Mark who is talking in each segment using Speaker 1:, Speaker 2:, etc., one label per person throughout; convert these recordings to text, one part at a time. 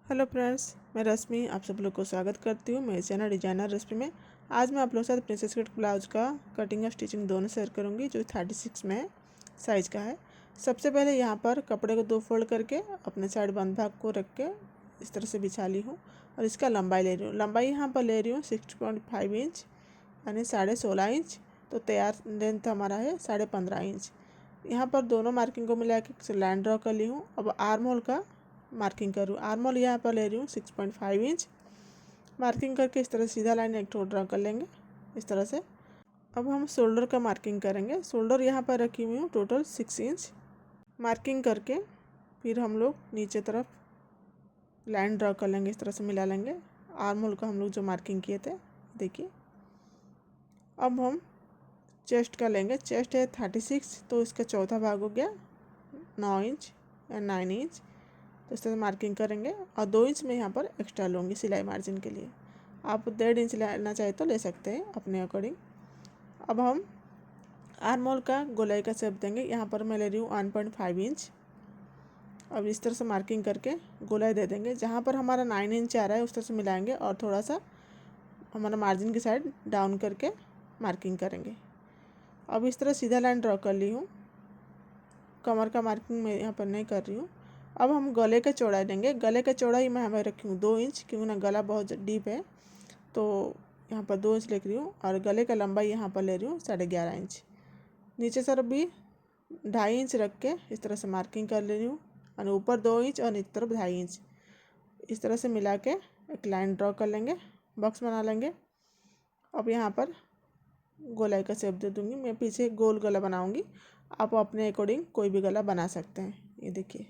Speaker 1: Hello friends, मैं रश्मि आप सब लोग को स्वागत करती हूँ मेरे चैनल डिजाइनर रेसिपी में। आज मैं आप लोगों के साथ प्रिंसेस कट ब्लाउज का कटिंग और स्टिचिंग दोनों शेयर करूँगी जो 36 में साइज़ का है। सबसे पहले यहाँ पर कपड़े को 2 फोल्ड करके अपने साइड बंद भाग को रख के इस तरह से बिछा ली हूँ और इसका लंबाई ले रही हूँ। लंबाई यहाँ पर ले रही हूँ 6.5 इंच यानी 16.5 इंच। तो तैयार लेंथ हमारा है 15.5 इंच। यहाँ पर दोनों मार्किंग को मिला के लाइन ड्रॉ कर ली हूँ। अब आर्म होल का मार्किंग करूँ। आर्म होल यहाँ पर ले रही हूँ 6.5 इंच। मार्किंग करके इस तरह सीधा लाइन एक ड्रॉ कर लेंगे इस तरह से। अब हम शोल्डर का मार्किंग करेंगे। शोल्डर यहाँ पर रखी हुई हूँ टोटल 6 इंच। मार्किंग करके फिर हम लोग नीचे तरफ लाइन ड्रॉ कर लेंगे, इस तरह से मिला लेंगे। आर्म होल का हम लोग जो मार्किंग किए थे देखिए। अब हम चेस्ट का लेंगे। चेस्ट है 36, तो इसका चौथा भाग हो गया 9 इंच या 9 इंच। तो इस तरह से मार्किंग करेंगे और 2 इंच में यहाँ पर एक्स्ट्रा लूँगी सिलाई मार्जिन के लिए। आप 1.5 इंच लेना चाहे तो ले सकते हैं अपने अकॉर्डिंग। अब हम आर्म होल का गोलाई का शेप देंगे। यहाँ पर मैं ले रही हूँ 1.5 इंच। अब इस तरह से मार्किंग करके गोलाई दे देंगे। जहाँ पर हमारा 9 इंच आ रहा है उस तरह से मिलाएंगे और थोड़ा सा हमारा मार्जिन की साइड डाउन करके मार्किंग करेंगे। अब इस तरह सीधा लाइन ड्रॉ कर ली हूँ। कमर का मार्किंग मैं यहाँ पर नहीं कर रही हूँ। अब हम गले का चौड़ाई लेंगे। गले का चौड़ाई मैं हमें रखी हूँ 2 इंच, क्योंकि ना गला बहुत डीप है तो यहाँ पर 2 इंच ले रही हूँ। और गले का लंबाई यहाँ पर ले रही हूँ 11.5 इंच। नीचे तरफ भी 2.5 इंच रख के इस तरह से मार्किंग कर ले रही हूँ और ऊपर 2 इंच और नीचे तरफ 2.5 इंच। इस तरह से मिला के एक लाइन ड्रॉ कर लेंगे, बॉक्स बना लेंगे। अब यहाँ पर गोलाई का शेप दे दूँगी। मैं पीछे गोल गला बनाऊँगी, आप अपने अकॉर्डिंग कोई भी गला बना सकते हैं। ये देखिए,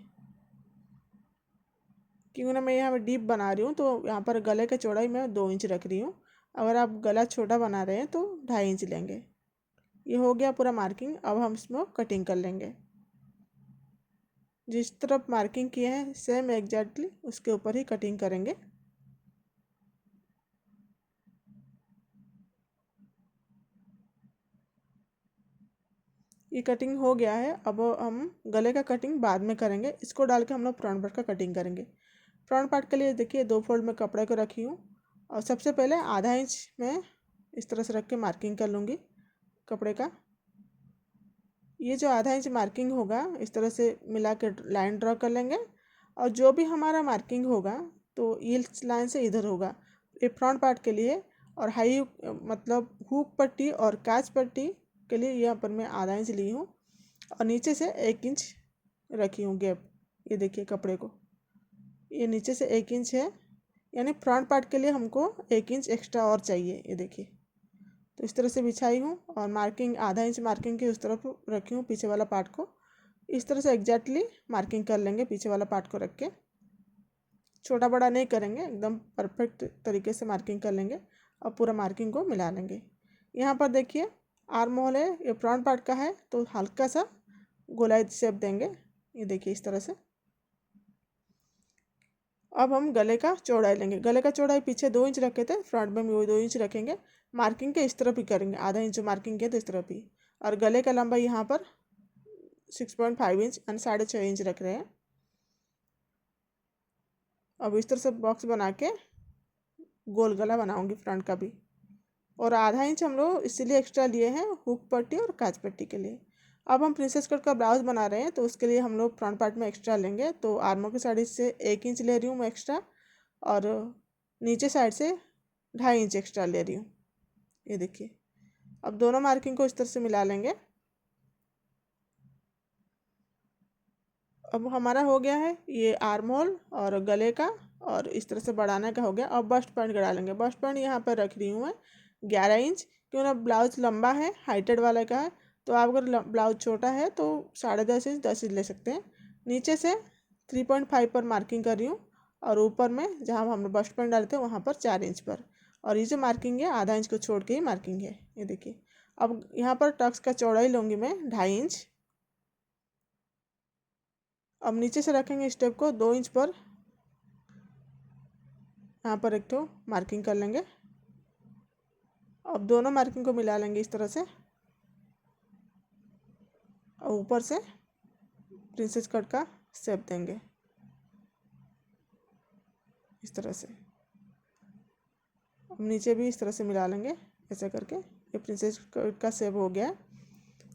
Speaker 1: क्योंकि ना मैं यहाँ पर डीप बना रही हूँ तो यहाँ पर गले का चौड़ाई मैं 2 इंच रख रही हूँ। अगर आप गला छोटा बना रहे हैं तो 2.5 इंच लेंगे। ये हो गया पूरा मार्किंग। अब हम इसमें कटिंग कर लेंगे। जिस तरफ मार्किंग किए हैं सेम एग्जैक्टली उसके ऊपर ही कटिंग करेंगे। ये कटिंग हो गया है। अब हम गले का कटिंग बाद में करेंगे। इसको डाल के हम लोग फ्रंट पार्ट का कटिंग करेंगे। फ्रंट पार्ट के लिए देखिए 2 फोल्ड में कपड़े को रखी हूँ और सबसे पहले आधा इंच में इस तरह से रख के मार्किंग कर लूँगी कपड़े का। ये जो आधा इंच मार्किंग होगा इस तरह से मिला के लाइन ड्रॉ कर लेंगे। और जो भी हमारा मार्किंग होगा तो ये लाइन से इधर होगा। ये फ्रंट पार्ट के लिए। और हाई मतलब हुक पट्टी और काज पट्टी के लिए यहाँ पर मैं आधा इंच ली हूँ और नीचे से 1 इंच रखी हूँ गैप। ये देखिए कपड़े को, ये नीचे से 1 इंच है, यानी फ्रंट पार्ट के लिए हमको 1 इंच एक्स्ट्रा और चाहिए। ये देखिए, तो इस तरह से बिछाई हूँ और मार्किंग आधा इंच मार्किंग की उस तरफ रखी हूँ पीछे वाला पार्ट को। इस तरह से एग्जैक्टली मार्किंग कर लेंगे पीछे वाला पार्ट को रख के। छोटा बड़ा नहीं करेंगे, एकदम परफेक्ट तरीके से मार्किंग कर लेंगे और पूरा मार्किंग को मिला लेंगे। यहाँ पर देखिए आर्म होल है, ये फ्रंट पार्ट का है तो हल्का सा गोलाई शेप देंगे। ये देखिए इस तरह से। अब हम गले का चौड़ाई लेंगे। गले का चौड़ाई पीछे 2 इंच रखे थे, फ्रंट में भी वही 2 इंच रखेंगे। मार्किंग के इस तरफ ही करेंगे, आधा इंच मार्किंग किया तो इस तरफ ही। और गले का लंबाई यहाँ पर 6.5 इंच यानी 6.5 इंच रख रहे हैं। अब इस तरह से बॉक्स बना के गोल गला बनाऊंगी फ्रंट का भी। और आधा इंच हम लोग इसीलिए एक्स्ट्रा लिए हैं हुक पट्टी और काज पट्टी के लिए। अब हम प्रिंसेस कट का ब्लाउज बना रहे हैं तो उसके लिए हम लोग फ्रंट पार्ट में एक्स्ट्रा लेंगे। तो आर्मों की साइड से 1 इंच ले रही हूँ मैं एक्स्ट्रा और नीचे साइड से 2.5 इंच एक्स्ट्रा ले रही हूँ। ये देखिए, अब दोनों मार्किंग को इस तरह से मिला लेंगे। अब हमारा हो गया है ये आर्म होल और गले का और इस तरह से बढ़ाने का हो गया। अब बस्ट पॉइंट गड़ा लेंगे। बस्ट पॉइंट यहाँ पर रख रही हूँ मैं 11 इंच, क्यों ना ब्लाउज लंबा है हाइटेड वाले का है। तो आप अगर ब्लाउज छोटा है तो 10.5 इंच 10 इंच ले सकते हैं। नीचे से 3.5 पर मार्किंग कर रही हूँ और ऊपर में जहाँ हम बस्ट पॉइंट डालते हैं वहाँ पर 4 इंच पर। और ये जो मार्किंग है आधा इंच को छोड़ के ही मार्किंग है। ये देखिए, अब यहाँ पर टक्स का चौड़ाई लूँगी मैं 2.5 इंच। अब नीचे से रखेंगे स्टेप को 2 इंच पर, यहाँ पर एक तो मार्किंग कर लेंगे। अब दोनों मार्किंग को मिला लेंगे इस तरह से और ऊपर से प्रिंसेस कट का शेप देंगे। इस तरह से। अब नीचे भी इस तरह से मिला लेंगे ऐसा करके। ये प्रिंसेस कट का शेप हो गया है।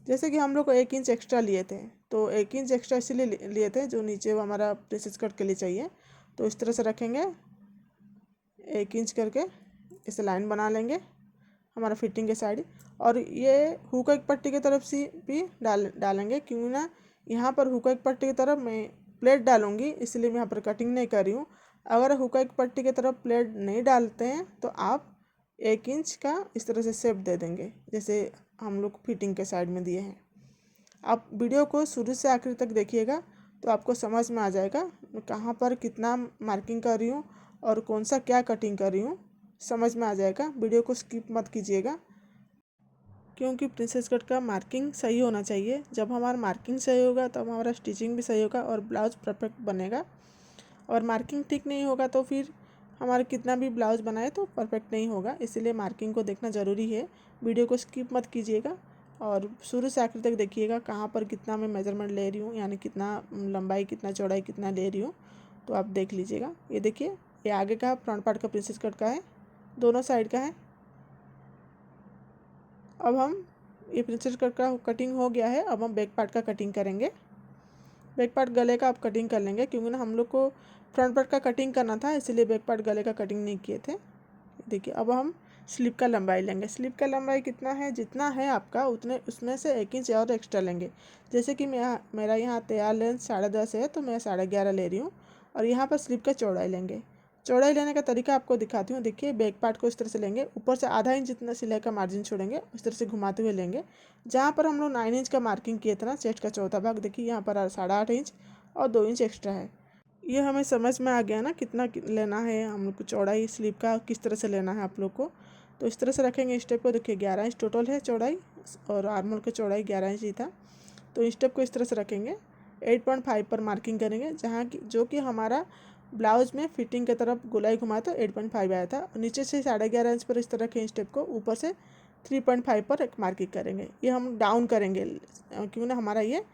Speaker 1: जैसे कि हम लोग को 1 इंच एक्स्ट्रा लिए थे, तो 1 इंच एक्स्ट्रा इसीलिए लिए थे जो नीचे वो हमारा प्रिंसेस कट के लिए चाहिए। तो इस तरह से रखेंगे 1 इंच करके, इसे लाइन बना लेंगे हमारा फिटिंग के साइड। और ये हुक एक पट्टी की तरफ से भी डालेंगे, क्योंकि ना यहाँ पर हुक एक पट्टी की तरफ मैं प्लेट डालूंगी, इसलिए मैं यहाँ पर कटिंग नहीं कर रही हूँ। अगर हुक एक पट्टी की तरफ प्लेट नहीं डालते हैं तो आप 1 इंच का इस तरह से शेप दे देंगे, जैसे हम लोग फिटिंग के साइड में दिए हैं। आप वीडियो को शुरू से आखिर तक देखिएगा तो आपको समझ में आ जाएगा मैं कहाँ पर कितना मार्किंग कर रही हूँ और कौन सा क्या कटिंग कर रही हूँ, समझ में आ जाएगा। वीडियो को स्किप मत कीजिएगा, क्योंकि प्रिंसेस कट का मार्किंग सही होना चाहिए। जब हमारा मार्किंग सही होगा तब हमारा स्टिचिंग भी सही होगा और ब्लाउज परफेक्ट बनेगा। और मार्किंग ठीक नहीं होगा तो फिर हमारा कितना भी ब्लाउज बनाए तो परफेक्ट नहीं होगा, इसलिए मार्किंग को देखना ज़रूरी है। वीडियो को स्किप मत कीजिएगा और शुरू से आखिर तक देखिएगा कहाँ पर कितना मैं मेजरमेंट ले रही हूँ, यानी कितना लंबाई, कितना चौड़ाई, कितना ले रही हूँ, तो आप देख लीजिएगा। ये देखिए, ये आगे का फ्रंट पार्ट का प्रिंसेस कट का है, दोनों साइड का है। अब हम ये प्रिंसेस कट का कटिंग हो गया है। अब हम बैक पार्ट का कटिंग करेंगे। बैक पार्ट गले का आप कटिंग कर लेंगे, क्योंकि ना हम लोग को फ्रंट पार्ट का कटिंग करना था, इसलिए बैक पार्ट गले का कटिंग नहीं किए थे। देखिए, अब हम स्लीव का लंबाई लेंगे। स्लीव का लंबाई कितना है, जितना है आपका उतने उसमें से 1 इंच और एक्स्ट्रा लेंगे। जैसे कि मेरा यहाँ तैयार लेंथ 10.5 है, तो मैं 11.5 ले रही हूँ। और यहाँ पर स्लीव का चौड़ाई लेंगे। चौड़ाई लेने का तरीका आपको दिखाती हूँ। देखिए, बैक पार्ट को इस तरह से लेंगे, ऊपर से आधा इंच जितना सिलाई का मार्जिन छोड़ेंगे, उस तरह से घुमाते हुए लेंगे। जहाँ पर हम लोग 9 इंच का मार्किंग किए थे ना, चेस्ट का चौथा भाग, देखिए यहाँ पर 8.5 इंच और 2 इंच एक्स्ट्रा है। ये हमें समझ में आ गया ना कितना लेना है हम लोग को, चौड़ाई स्लीव का किस तरह से लेना है आप लोग को। तो इस तरह से रखेंगे स्टेप को। देखिए 11 इंच टोटल है चौड़ाई, और आर्मोल की चौड़ाई 11 इंच ही था। तो स्टेप को इस तरह से रखेंगे। 8.5 पर मार्किंग करेंगे, जहाँ की जो कि हमारा ब्लाउज में फिटिंग की तरफ गोलाई घुमाया तो 8.5 आया था। नीचे से 11.5 इंच पर इस तरह रखें स्टेप को, ऊपर से 3.5 पर एक मार्किंग करेंगे। ये हम डाउन करेंगे, क्योंकि ना हमारा ये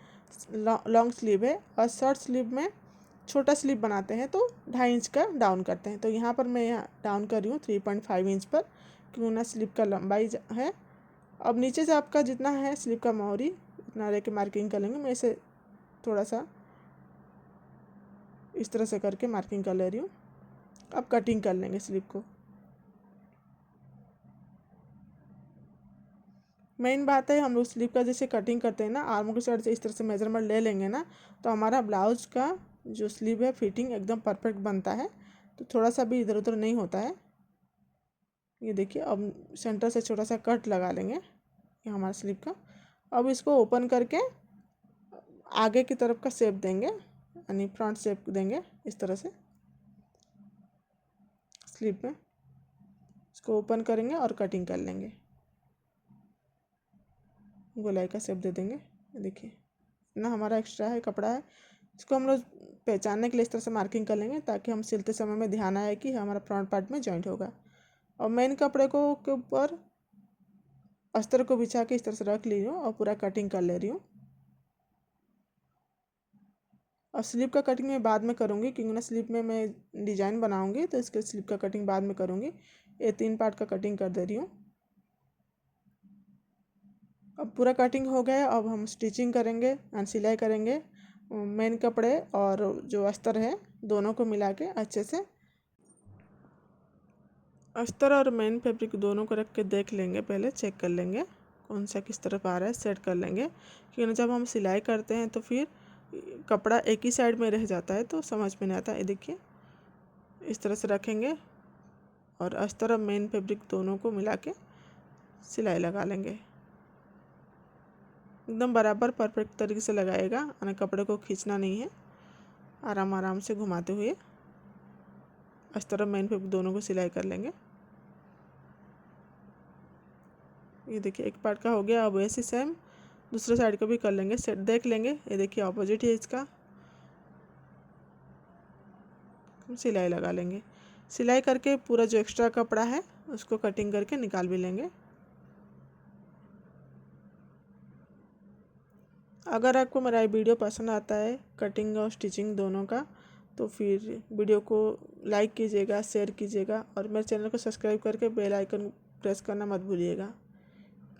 Speaker 1: लॉन्ग स्लीव है, और शॉर्ट स्लीव में छोटा स्लीव बनाते हैं तो 2.5 इंच का डाउन करते हैं। तो यहाँ पर मैं यहाँ डाउन कर रही हूँ 3.5 इंच पर, क्योंकि ना स्लीव का लंबाई है। अब नीचे से आपका जितना है स्लीव का मोहरी उतना लेके मार्किंग कर लेंगे। मैं इसे थोड़ा सा इस तरह से करके मार्किंग कर ले रही हूँ। अब कटिंग कर लेंगे स्लीव को। मेन बात है, हम लोग स्लीव का जैसे कटिंग करते हैं ना, आर्मों की साइड से इस तरह से मेजरमेंट ले लेंगे ना, तो हमारा ब्लाउज का जो स्लीव है फिटिंग एकदम परफेक्ट बनता है। तो थोड़ा सा भी इधर उधर नहीं होता है। ये देखिए, अब सेंटर से छोटा सा कट लगा लेंगे ये हमारा स्लीव का। अब इसको ओपन करके आगे की तरफ का शेप देंगे, यानी फ्रंट शेप देंगे इस तरह से स्लीव में। इसको ओपन करेंगे और कटिंग कर लेंगे, गोलाई का शेप दे देंगे। देखिए इतना हमारा एक्स्ट्रा है कपड़ा है, इसको हम लोग पहचानने के लिए इस तरह से मार्किंग कर लेंगे, ताकि हम सिलते समय में ध्यान आए कि हमारा फ्रंट पार्ट में जॉइंट होगा। और मेन कपड़े को के ऊपर अस्तर को बिछा के इस तरह से रख ली हूँ और पूरा कटिंग कर ले रही हूँ। और स्लीव का कटिंग मैं बाद में करूँगी, क्योंकि ना स्लीव में मैं डिजाइन बनाऊँगी, तो इसके स्लीव का कटिंग बाद में करूँगी। ये 3 पार्ट का कटिंग कर दे रही हूँ। अब पूरा कटिंग हो गया। अब हम स्टिचिंग करेंगे एंड सिलाई करेंगे। मेन कपड़े और जो अस्तर है दोनों को मिला के अच्छे से, अस्तर और मेन फैब्रिक दोनों को रख के देख लेंगे, पहले चेक कर लेंगे कौन सा किस तरफ आ रहा है, सेट कर लेंगे। क्योंकि जब हम सिलाई करते हैं तो फिर कपड़ा एक ही साइड में रह जाता है तो समझ में नहीं आता है। देखिए इस तरह से रखेंगे और अस्तर और मेन फैब्रिक दोनों को मिला के सिलाई लगा लेंगे। एकदम बराबर परफेक्ट तरीके से लगाएगा, यानी कपड़े को खींचना नहीं है। आराम आराम से घुमाते हुए अस्तर और मेन फैब्रिक दोनों को सिलाई कर लेंगे। ये देखिए एक पार्ट का हो गया। अब ऐसे सेम दूसरे साइड को भी कर लेंगे, सेट देख लेंगे। ये देखिए ऑपोजिट है इसका, सिलाई लगा लेंगे। सिलाई करके पूरा जो एक्स्ट्रा कपड़ा है उसको कटिंग करके निकाल भी लेंगे। अगर आपको मेरा वीडियो पसंद आता है कटिंग और स्टिचिंग दोनों का, तो फिर वीडियो को लाइक कीजिएगा, शेयर कीजिएगा और मेरे चैनल को सब्सक्राइब करके बेल आइकन प्रेस करना मत भूलिएगा।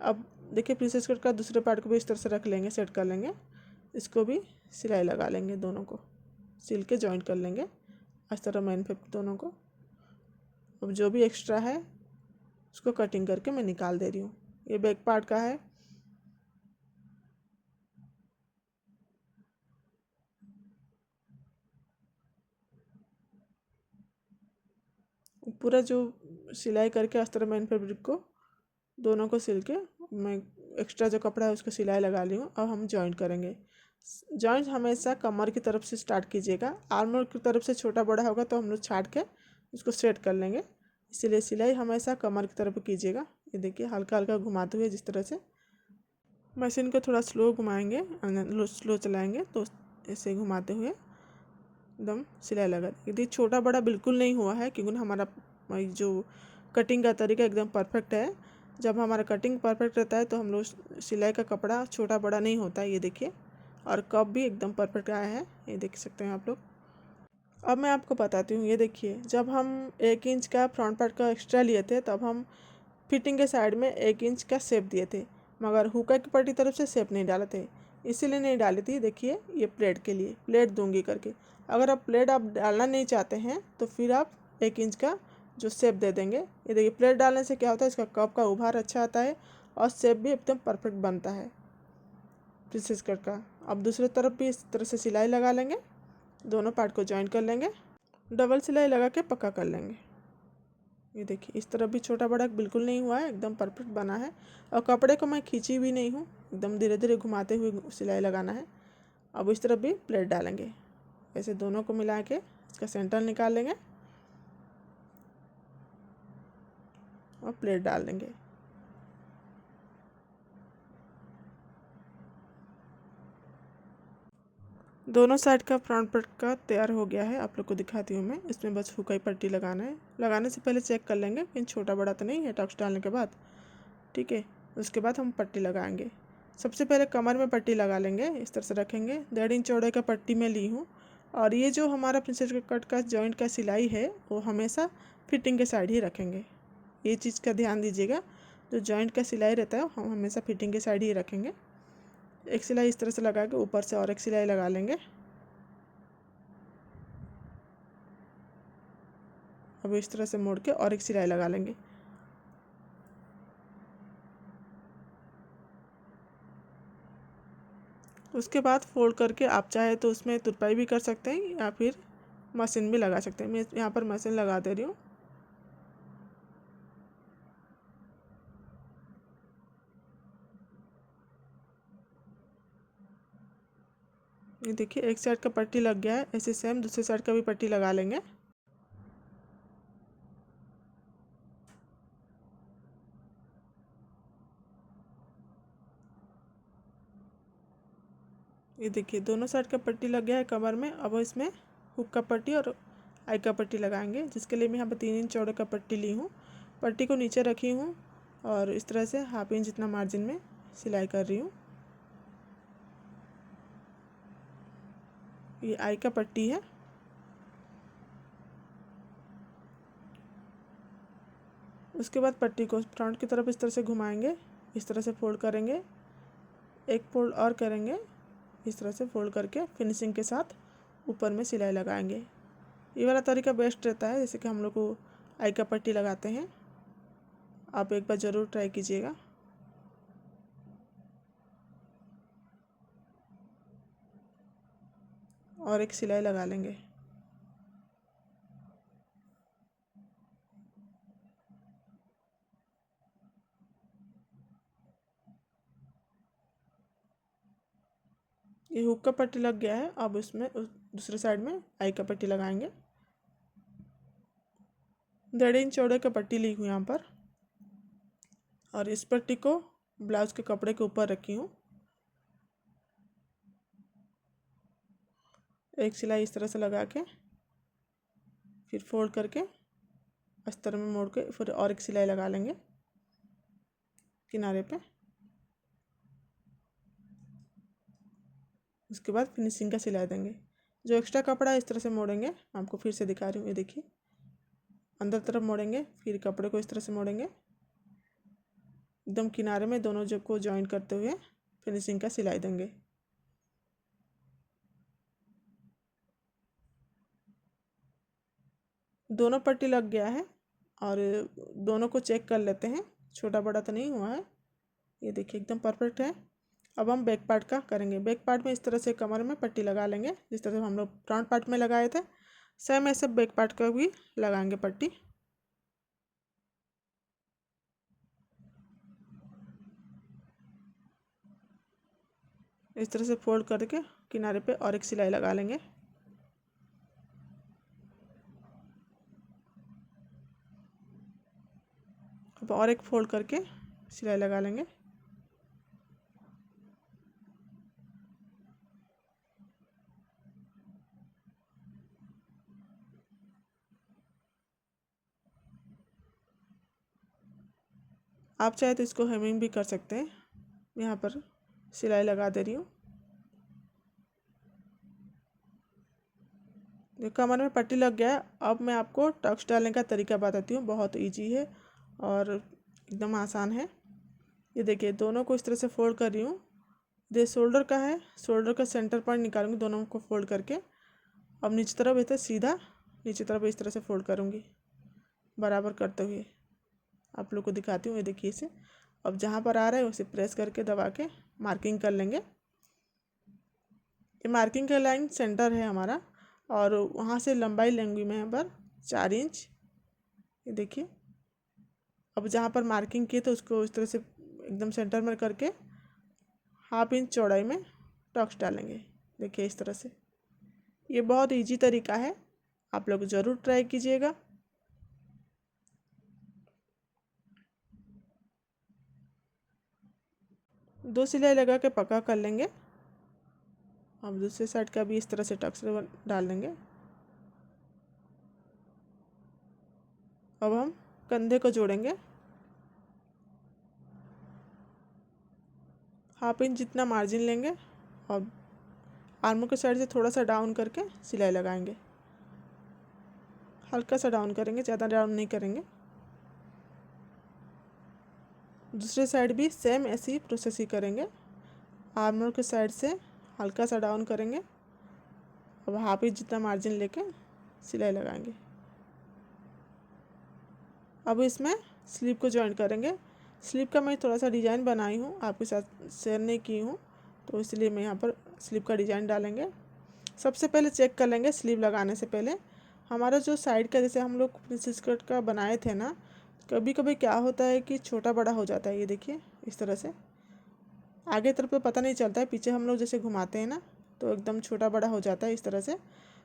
Speaker 1: अब देखिए प्रिंसेस कट का दूसरे पार्ट को भी इस तरह से रख लेंगे, सेट कर लेंगे। इसको भी सिलाई लगा लेंगे, दोनों को सिल के जॉइंट कर लेंगे इस तरह मेन पे दोनों को। अब जो भी एक्स्ट्रा है उसको कटिंग करके मैं निकाल दे रही हूँ। ये बैक पार्ट का है। पूरा जो सिलाई करके अस्तर मेन फैब्रिक को दोनों को सिल के मैं एक्स्ट्रा जो कपड़ा है उसको सिलाई लगा ली हूँ। अब हम जॉइंट करेंगे। जॉइंट हमेशा कमर की तरफ से स्टार्ट कीजिएगा। आर्म होल की तरफ से छोटा बड़ा होगा तो हम लोग छाट के उसको सेट कर लेंगे, इसीलिए सिलाई हमेशा कमर की तरफ कीजिएगा। ये देखिए हल्का हल्का घुमाते हुए जिस तरह से मशीन को थोड़ा स्लो घुमाएंगे, स्लो चलाएंगे तो ऐसे घुमाते हुए एकदम सिलाई लगा। यदि छोटा बड़ा बिल्कुल नहीं हुआ है क्योंकि हमारा जो कटिंग का तरीका एकदम परफेक्ट है। जब हमारा कटिंग परफेक्ट रहता है तो हम लोग सिलाई का कपड़ा छोटा बड़ा नहीं होता है। ये देखिए, और कप भी एकदम परफेक्ट आया है, ये देख सकते हैं आप लोग। अब मैं आपको बताती हूँ। ये देखिए, जब हम 1 इंच का फ्रंट पार्ट का एक्स्ट्रा लिए थे तब हम फिटिंग के साइड में 1 इंच का शेप दिए थे, मगर हुक्का की पट्टी तरफ से शेप नहीं डाले थे। इसीलिए नहीं डाली थी। देखिए ये प्लेट के लिए प्लेट दूंगी करके। अगर आप प्लेट आप डालना नहीं चाहते हैं तो फिर आप 1 इंच का जो शेप दे देंगे। ये देखिए प्लेट डालने से क्या होता है, इसका कप का उभार अच्छा आता है और शेप भी एकदम परफेक्ट बनता है प्रिंसेस कट का। अब दूसरी तरफ भी इस तरह से सिलाई लगा लेंगे, दोनों पार्ट को जॉइन कर लेंगे, डबल सिलाई लगा के पक्का कर लेंगे। ये देखिए इस तरफ भी छोटा बड़ा बिल्कुल नहीं हुआ है, एकदम परफेक्ट बना है। और कपड़े को मैं खींची भी नहीं हूँ, एकदम धीरे धीरे घुमाते हुए सिलाई लगाना है। अब इस तरफ भी प्लेट डालेंगे, ऐसे दोनों को मिला के इसका सेंटर निकाल लेंगे और प्लेट डाल देंगे। दोनों साइड का फ्रंट पार्ट का तैयार हो गया है, आप लोग को दिखाती हूँ मैं। इसमें बस हुक्का ही पट्टी लगाना है। लगाने से पहले चेक कर लेंगे कहीं छोटा बड़ा तो नहीं है टक्स डालने के बाद, ठीक है। उसके बाद हम पट्टी लगाएंगे। सबसे पहले कमर में पट्टी लगा लेंगे, इस तरह से रखेंगे। 1.5 इंच चौड़े का पट्टी में ली हूँ। और ये जो हमारा प्रिंसेस कट का जॉइंट का सिलाई है वो हमेशा फिटिंग के साइड ही रखेंगे। ये चीज़ का ध्यान दीजिएगा, जो जॉइंट का सिलाई रहता है हम हमेशा फिटिंग के साइड ही रखेंगे। एक सिलाई इस तरह से लगा के ऊपर से और एक सिलाई लगा लेंगे। अब इस तरह से मोड़ के और एक सिलाई लगा लेंगे। उसके बाद फोल्ड करके आप चाहे तो उसमें तुरपाई भी कर सकते हैं या फिर मशीन भी लगा सकते हैं। मैं यहाँ पर मशीन लगा दे रही हूँ। ये देखिए एक साइड का पट्टी लग गया है, ऐसे सेम दूसरे साइड का भी पट्टी लगा लेंगे। ये देखिए दोनों साइड का पट्टी लग गया है कमर में। अब इसमें हुक का पट्टी और आई का पट्टी लगाएंगे, जिसके लिए मैं यहाँ पर 3 इंच चौड़े का पट्टी ली हूँ। पट्टी को नीचे रखी हूँ और इस तरह से 1/2 इंच जितना मार्जिन में सिलाई कर रही हूँ। ये आई का पट्टी है। उसके बाद पट्टी को फ्रंट की तरफ इस तरह से घुमाएंगे, इस तरह से फोल्ड करेंगे, एक फोल्ड और करेंगे, इस तरह से फोल्ड करके फिनिशिंग के साथ ऊपर में सिलाई लगाएंगे। ये वाला तरीका बेस्ट रहता है, जैसे कि हम लोग को आई का पट्टी लगाते हैं। आप एक बार ज़रूर ट्राई कीजिएगा। और एक सिलाई लगा लेंगे। ये हुक का पट्टी लग गया है। अब उसमें दूसरे साइड में आई का पट्टी लगाएंगे। 1.5 इंच चौड़े का पट्टी ली हूँ यहाँ पर, और इस पट्टी को ब्लाउज के कपड़े के ऊपर रखी हूँ। एक सिलाई इस तरह से लगा के फिर फोल्ड करके अस्तर में मोड़ के फिर और एक सिलाई लगा लेंगे किनारे पे। उसके बाद फिनिशिंग का सिलाई देंगे। जो एक्स्ट्रा कपड़ा है इस तरह से मोड़ेंगे, आपको फिर से दिखा रही हूँ, ये देखिए अंदर तरफ मोड़ेंगे, फिर कपड़े को इस तरह से मोड़ेंगे, एकदम किनारे में दोनों जब को जॉइंट करते हुए फिनिशिंग का सिलाई देंगे। दोनों पट्टी लग गया है और दोनों को चेक कर लेते हैं, छोटा बड़ा तो नहीं हुआ है, ये देखिए एकदम परफेक्ट है। अब हम बैक पार्ट का करेंगे। बैक पार्ट में इस तरह से कमर में पट्टी लगा लेंगे, जिस तरह से हम लोग फ्रंट पार्ट में लगाए थे सेम ऐसे बैक पार्ट का भी लगाएंगे पट्टी। इस तरह से फोल्ड करके किनारे पे और एक सिलाई लगा लेंगे। अब और एक फोल्ड करके सिलाई लगा लेंगे। आप चाहे तो इसको हेमिंग भी कर सकते हैं। यहाँ पर सिलाई लगा दे रही हूँ। ये कमर में पट्टी लग गया है। अब मैं आपको टक्स डालने का तरीका बताती हूँ, बहुत इजी है और एकदम आसान है। ये देखिए दोनों को इस तरह से फोल्ड कर रही हूँ। ये शोल्डर का है, शोल्डर का सेंटर पॉइंट निकालूंगी दोनों को फोल्ड करके। अब नीचे तरफ इसे सीधा नीचे तरफ इस तरह से फोल्ड करूँगी बराबर करते हुए। आप लोग को दिखाती हूँ, ये देखिए इसे। अब जहाँ पर आ रहा है उसे प्रेस करके दबा के मार्किंग कर लेंगे। ये मार्किंग का लाइन सेंटर है हमारा और वहाँ से लंबाई लेंगी मैं यहाँ पर 4 इंच। ये देखिए अब जहाँ पर मार्किंग की तो उसको इस तरह से एकदम सेंटर में करके हाफ इंच चौड़ाई में टक्स डालेंगे। देखिए इस तरह से। ये बहुत इजी तरीका है, आप लोग ज़रूर ट्राई कीजिएगा। दो सिलाई लगा के पक्का कर लेंगे। अब दूसरे साइड का भी इस तरह से टक्स डाल देंगे। अब हम कंधे को जोड़ेंगे। हाफ इंच जितना मार्जिन लेंगे और आर्मों के साइड से थोड़ा सा डाउन करके सिलाई लगाएंगे। हल्का सा डाउन करेंगे, ज़्यादा डाउन नहीं करेंगे। दूसरे साइड भी सेम ऐसी ही प्रोसेस ही करेंगे। आर्मर के साइड से हल्का सा डाउन करेंगे। अब हाफ इंच जितना मार्जिन लेके सिलाई लगाएंगे। अब इसमें स्लीव को जॉइन करेंगे। स्लीव का मैं थोड़ा सा डिज़ाइन बनाई हूँ, आपके साथ शेयर नहीं की हूँ, तो इसलिए मैं यहाँ पर स्लीव का डिज़ाइन डालेंगे। सबसे पहले चेक कर लेंगे स्लीव लगाने से पहले हमारा जो साइड का, जैसे हम लोग प्रिंसेस स्कर्ट का बनाए थे ना, कभी कभी क्या होता है कि छोटा बड़ा हो जाता है। ये देखिए इस तरह से आगे तरफ तो पता नहीं चलता है, पीछे हम लोग जैसे घुमाते हैं ना तो एकदम छोटा बड़ा हो जाता है इस तरह से।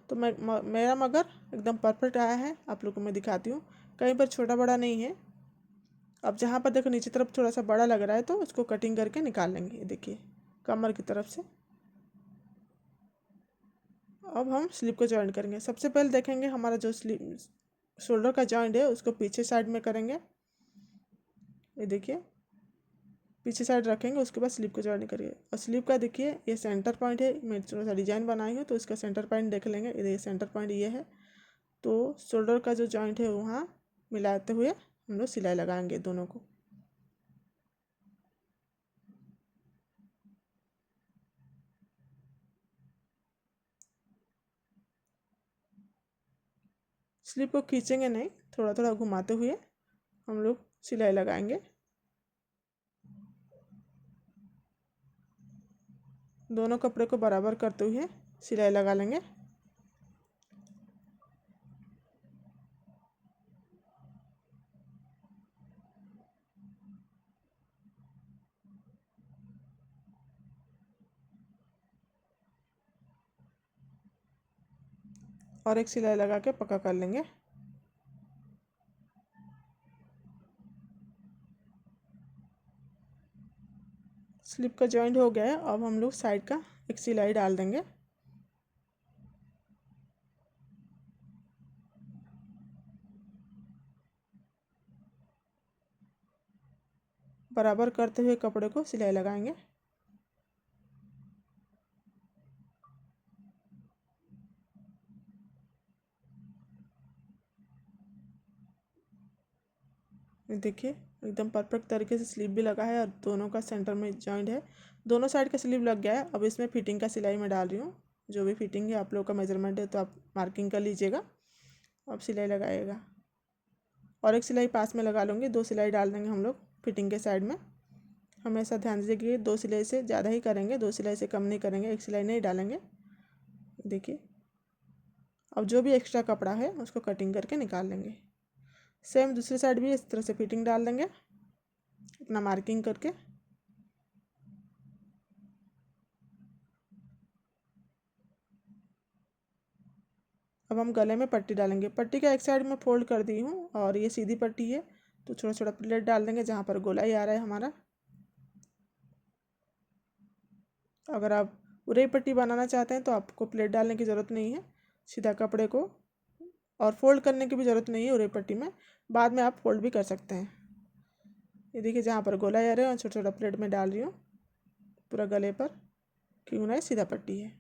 Speaker 1: तो मेरा मगर एकदम परफेक्ट आया है, आप लोग को मैं दिखाती हूँ, कहीं पर छोटा बड़ा नहीं है। अब जहाँ पर देखो नीचे तरफ थोड़ा सा बड़ा लग रहा है तो उसको कटिंग करके निकाल लेंगे। ये देखिए कमर की तरफ से। अब हम स्लीव को जॉइन करेंगे। सबसे पहले देखेंगे हमारा जो स्लीव शोल्डर का जॉइंट है उसको पीछे साइड में करेंगे। ये देखिए पीछे साइड रखेंगे, उसके बाद स्लीव को जॉइन करिए। और स्लीव का देखिए ये सेंटर पॉइंट है, मैं थोड़ा सा डिजाइन बनाई हूँ तो इसका सेंटर पॉइंट देख लेंगे। ये सेंटर पॉइंट ये है, तो शोल्डर का जो जॉइंट है वहाँ मिलाते हुए हम लोग सिलाई लगाएंगे दोनों को। स्लीव को खींचेंगे नहीं, थोड़ा थोड़ा घुमाते हुए हम लोग सिलाई लगाएंगे। दोनों कपड़े को बराबर करते हुए सिलाई लगा लेंगे। और एक सिलाई लगा के पक्का कर लेंगे। स्लिप का जॉइंट हो गया है। अब हम लोग साइड का एक सिलाई डाल देंगे। बराबर करते हुए कपड़े को सिलाई लगाएंगे। ये देखिए एकदम परफेक्ट तरीके से स्लीव भी लगा है और दोनों का सेंटर में जॉइंट है, दोनों साइड का स्लीव लग गया है। अब इसमें फिटिंग का सिलाई मैं डाल रही हूँ। जो भी फिटिंग है आप लोगों का मेजरमेंट है तो आप मार्किंग कर लीजिएगा। अब सिलाई लगाइएगा और एक सिलाई पास में लगा लूँगी, 2 सिलाई डाल देंगे हम लोग फिटिंग के साइड में। हमेशा ध्यान दीजिए कि 2 सिलाई से ज़्यादा ही करेंगे, 2 सिलाई से कम नहीं करेंगे, एक सिलाई नहीं डालेंगे। देखिए अब जो भी एक्स्ट्रा कपड़ा है उसको कटिंग करके निकाल लेंगे। सेम दूसरी साइड भी इस तरह से फिटिंग डाल देंगे अपना मार्किंग करके। अब हम गले में पट्टी डालेंगे। पट्टी का एक साइड में फोल्ड कर दी हूँ और ये सीधी पट्टी है तो छोटा छोटा प्लेट डाल देंगे जहाँ पर गोलाई आ रहा है हमारा। अगर आप उरई पट्टी बनाना चाहते हैं तो आपको प्लेट डालने की ज़रूरत नहीं है, सीधा कपड़े को, और फोल्ड करने की भी ज़रूरत नहीं है उरई पट्टी में, बाद में आप फोल्ड भी कर सकते हैं। ये देखिए जहाँ पर गोलाई आ रहा है और छोटा छोटा प्लेट में डाल रही हूँ पूरा गले पर, क्यों ना सीधा पट्टी है।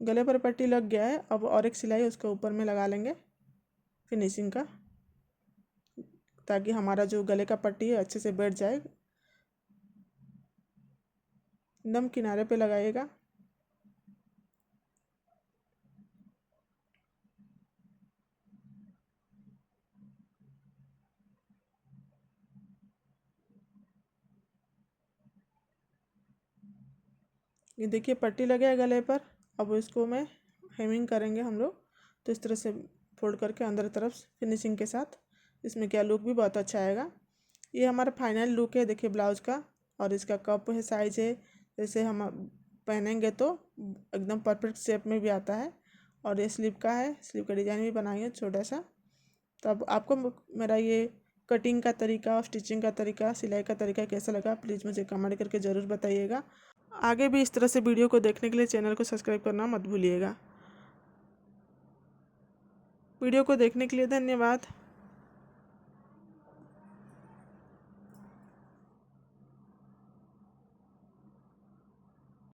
Speaker 1: गले पर पट्टी लग गया है। अब और एक सिलाई उसके ऊपर में लगा लेंगे फिनिशिंग का, ताकि हमारा जो गले का पट्टी है अच्छे से बैठ जाए। एकदम किनारे पे लगाइएगा। ये देखिए पट्टी लगे है गले पर। अब इसको मैं हेमिंग करेंगे हम लोग, तो इस तरह से फोल्ड करके अंदर तरफ फिनिशिंग के साथ, इसमें क्या लुक भी बहुत अच्छा आएगा। ये हमारा फाइनल लुक है देखिए ब्लाउज का। और इसका कप है, साइज है, जैसे हम पहनेंगे तो एकदम परफेक्ट शेप में भी आता है। और ये स्लीव का है, स्लीव का डिज़ाइन भी बनाई है छोटा सा। तो अब आपको मेरा ये कटिंग का तरीका और स्टिचिंग का तरीका, सिलाई का तरीका कैसा लगा प्लीज़ मुझे कमेंट करके ज़रूर बताइएगा। आगे भी इस तरह से वीडियो को देखने के लिए चैनल को सब्सक्राइब करना मत भूलिएगा। वीडियो को देखने के लिए धन्यवाद।